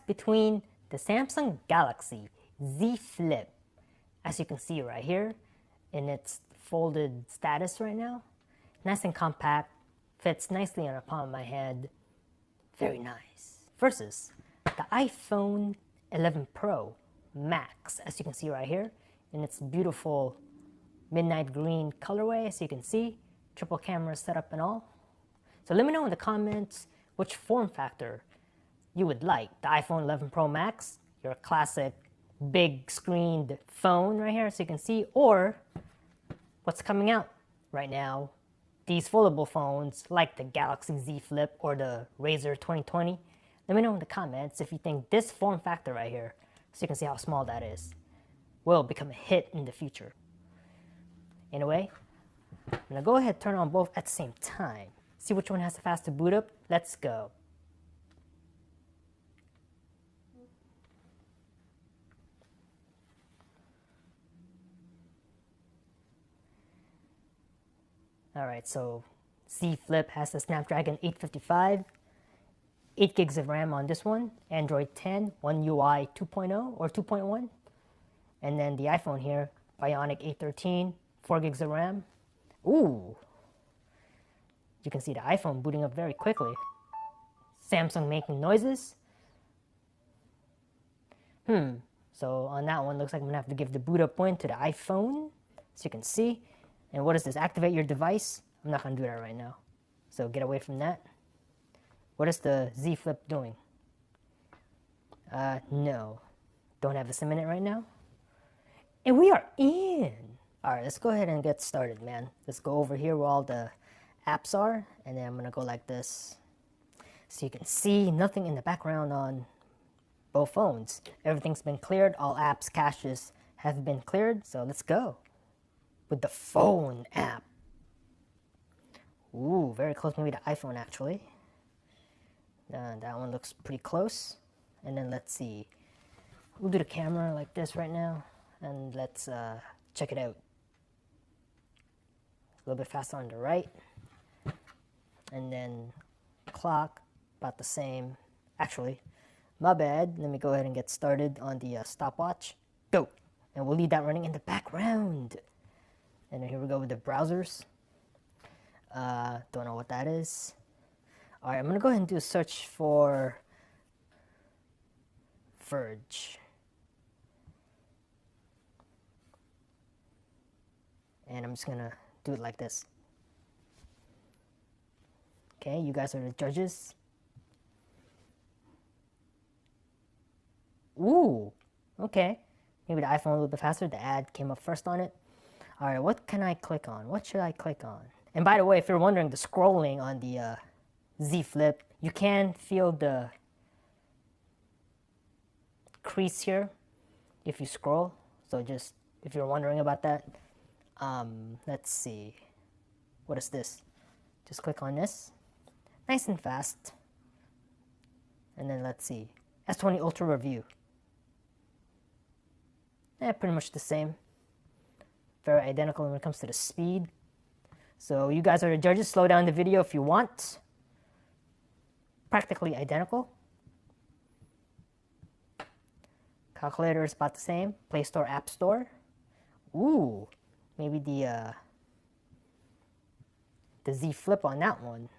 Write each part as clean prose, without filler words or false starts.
between the Samsung Galaxy Z Flip, as you can see right here, in its folded status right now. Nice and compact, fits nicely on the palm of my hand. Very nice. Versus the iPhone 11 Pro Max, as you can see right here, in its beautiful midnight green colorway, as you can see, triple camera setup and all. So let me know in the comments which form factor you would like. The iPhone 11 Pro Max, your classic big screened phone right here, as you can see, or what's coming out right now, these foldable phones like the Galaxy Z Flip or the Razer 2020. Let me know in the comments if you think this form factor right here, so you can see how small that is, will become a hit in the future. Anyway, I'm gonna go ahead and turn on both at the same time. See which one has the faster boot up. Let's go. Alright, so Z Flip has the Snapdragon 855, 8 gigs of RAM on this one, Android 10, One UI 2.0 or 2.1, and then the iPhone here, Bionic 813, 4 gigs of RAM. Ooh! You can see the iPhone booting up very quickly. Samsung making noises. So on that one, looks like I'm gonna have to give the boot up win to the iPhone, as you can see. And what is this? Activate your device? I'm not gonna do that right now. So get away from that. What is the Z Flip doing? No. Don't have a SIM in it right now. And we are in! Alright, let's go ahead and get started, man. Let's go over here where all the apps are, and then I'm gonna go like this. So you can see nothing in the background on both phones. Everything's been cleared, all apps caches have been cleared, so let's go. With the phone app. Ooh, very close, maybe the iPhone actually. That one looks pretty close. And then let's see. We'll do the camera like this right now, and let's check it out. A little bit faster on the right. And then clock, about the same. Actually, my bad. Let me go ahead and get started on the stopwatch. Go! And we'll leave that running in the background. And then here we go with the browsers. Don't know what that is. Alright, I'm gonna go ahead and do a search for Verge. And I'm just gonna do it like this. Okay, you guys are the judges. Ooh, okay. Maybe the iPhone a little bit faster. The ad came up first on it. Alright, what can I click on? What should I click on? And by the way, if you're wondering, the scrolling on the Z Flip, you can feel the crease here if you scroll. So just, if you're wondering about that, let's see. What is this? Just click on this. Nice and fast. And then let's see. S20 Ultra review. Pretty much the same. Very identical when it comes to the speed. So you guys are the judges. Slow down the video if you want. Practically identical. Calculator is about the same. Play Store, App Store. Ooh, maybe the Z Flip on that one.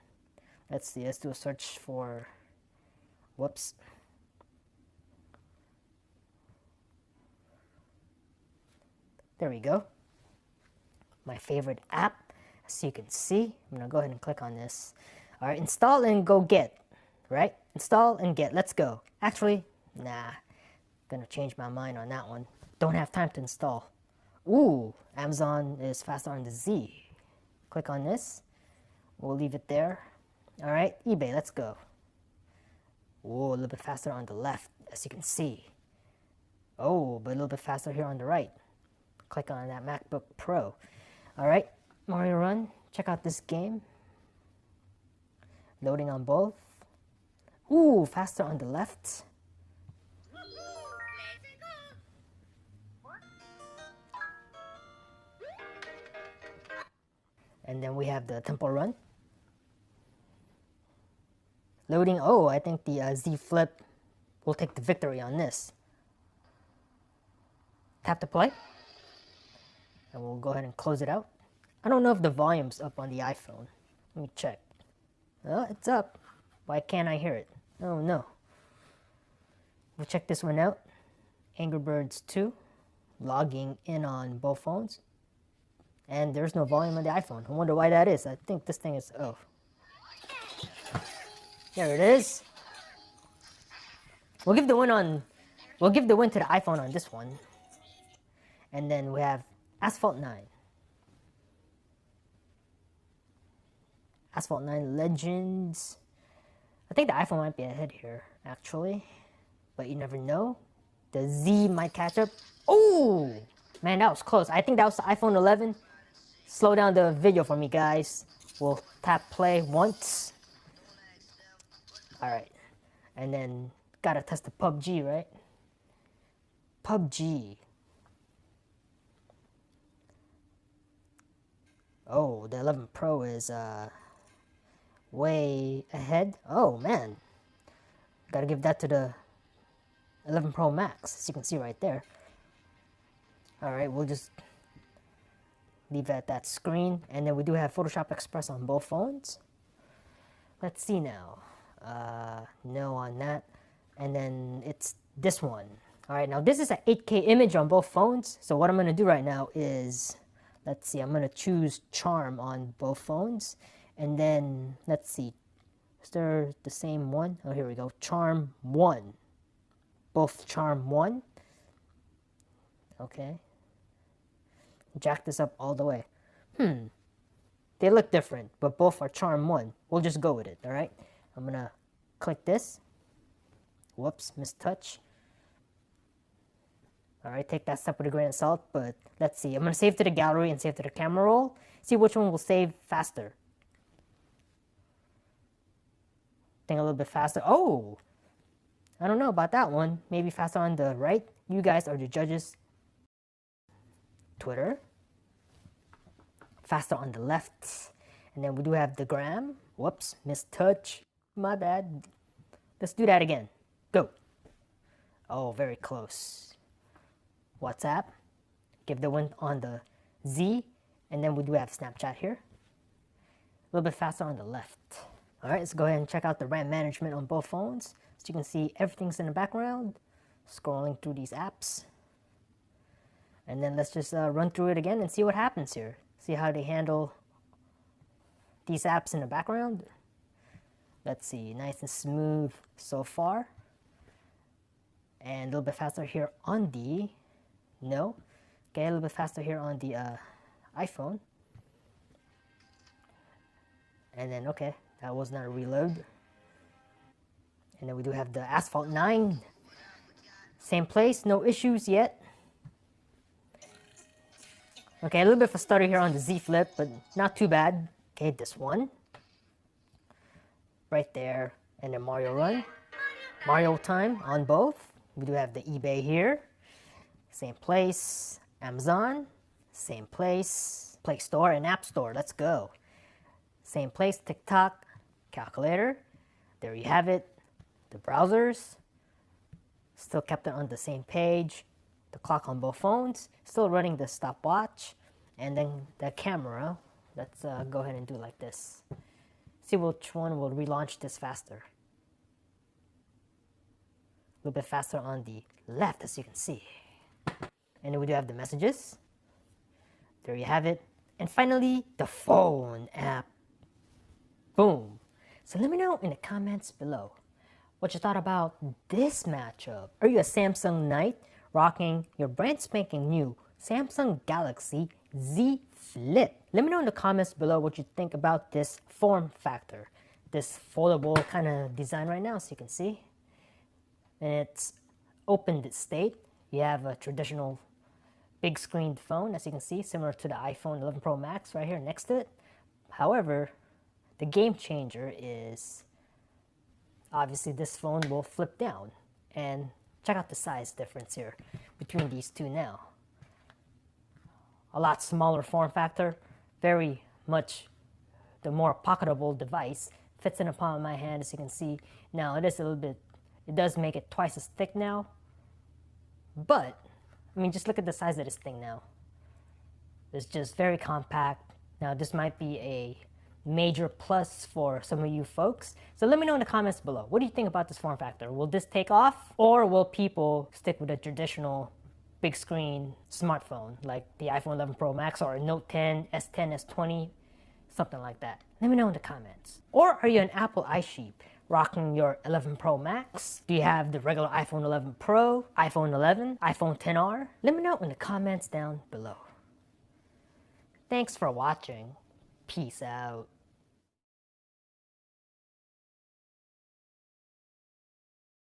Let's see. Let's do a search for. Whoops. There we go. My favorite app, as you can see. I'm gonna go ahead and click on this. All right, install and go get, right? Install and get, let's go. Actually, nah, gonna change my mind on that one. Don't have time to install. Ooh, Amazon is faster on the Z. Click on this, we'll leave it there. All right, eBay, let's go. Ooh, a little bit faster on the left, as you can see. Oh, but a little bit faster here on the right. Click on that MacBook Pro. All right, Mario Run, check out this game. Loading on both. Ooh, faster on the left. And then we have the Temple Run. Loading, oh, I think the Z Flip will take the victory on this. Tap to play. And we'll go ahead and close it out. I don't know if the volume's up on the iPhone. Let me check. Oh, it's up. Why can't I hear it? Oh no. We'll check this one out. Angry Birds 2. Logging in on both phones. And there's no volume on the iPhone. I wonder why that is. I think this thing is... Oh. There it is. We'll give the win to the iPhone on this one. And then we have Asphalt 9. Asphalt 9 Legends. I think the iPhone might be ahead here, actually. But you never know. The Z might catch up. Oh! Man, that was close. I think that was the iPhone 11. Slow down the video for me, guys. We'll tap play once. Alright. And then, gotta test the PUBG, right? PUBG. Oh, the 11 Pro is way ahead. Oh, man. Gotta give that to the 11 Pro Max, as you can see right there. Alright, we'll just leave it at that screen. And then we do have Photoshop Express on both phones. Let's see now. No on that. And then it's this one. Alright, now this is an 8K image on both phones. So what I'm going to do right now is, let's see, I'm going to choose Charm on both phones. And then, let's see, is there the same one? Oh, here we go. Charm 1. Both Charm 1. Okay. Jack this up all the way. They look different, but both are Charm 1. We'll just go with it, alright? I'm going to click this. Whoops, mistouch. Alright, take that step with a grain of salt, but let's see. I'm going to save to the gallery and save to the camera roll. See which one will save faster. Think a little bit faster. Oh! I don't know about that one. Maybe faster on the right. You guys are the judges. Twitter. Faster on the left. And then we do have the gram. Whoops, mistouch. My bad. Let's do that again. Go. Oh, very close. WhatsApp. Give the one on the Z. And then we do have Snapchat here. A little bit faster on the left. Alright, let's go ahead and check out the RAM management on both phones. So you can see everything's in the background. Scrolling through these apps. And then let's just run through it again and see what happens here. See how they handle these apps in the background. Let's see, nice and smooth so far. And a little bit faster here on the, no. Okay, a little bit faster here on the iPhone. And then, okay, that was not a reload. And then we do have the Asphalt 9. Same place, no issues yet. Okay, a little bit of a stutter here on the Z Flip, but not too bad. Okay, this one. Right there. And then Mario Run. Mario Time on both. We do have the eBay here. Same place. Amazon. Same place. Play Store and App Store. Let's go. Same place. TikTok. Calculator. There you have it. The browsers. Still kept it on the same page. The clock on both phones. Still running the stopwatch. And then the camera. Let's go ahead and do like this. See which one will relaunch this faster. A little bit faster on the left, as you can see. And then we do have the messages. There you have it. And finally, the phone app. Boom. So let me know in the comments below what you thought about this matchup. Are you a Samsung Knight rocking your brand spanking new Samsung Galaxy Z Flip? Let me know in the comments below what you think about this form factor. This foldable kind of design right now, as you can see. And it's opened state. You have a traditional big screened phone, as you can see, similar to the iPhone 11 Pro Max right here next to it. However, the game changer is obviously this phone will flip down. And check out the size difference here between these two now. A lot smaller form factor, very much the more pocketable device. Fits in the palm of my hand, as you can see. Now it is a little bit It does make it twice as thick now. But, I mean, just look at the size of this thing now. It's just very compact. Now, this might be a major plus for some of you folks. So let me know in the comments below. What do you think about this form factor? Will this take off? Or will people stick with a traditional big screen smartphone like the iPhone 11 Pro Max or a Note 10, S10, S20, something like that? Let me know in the comments. Or are you an Apple iSheep rocking your 11 Pro Max? Do you have the regular iPhone 11 Pro, iPhone 11, iPhone XR? Let me know in the comments down below. Thanks for watching. Peace out.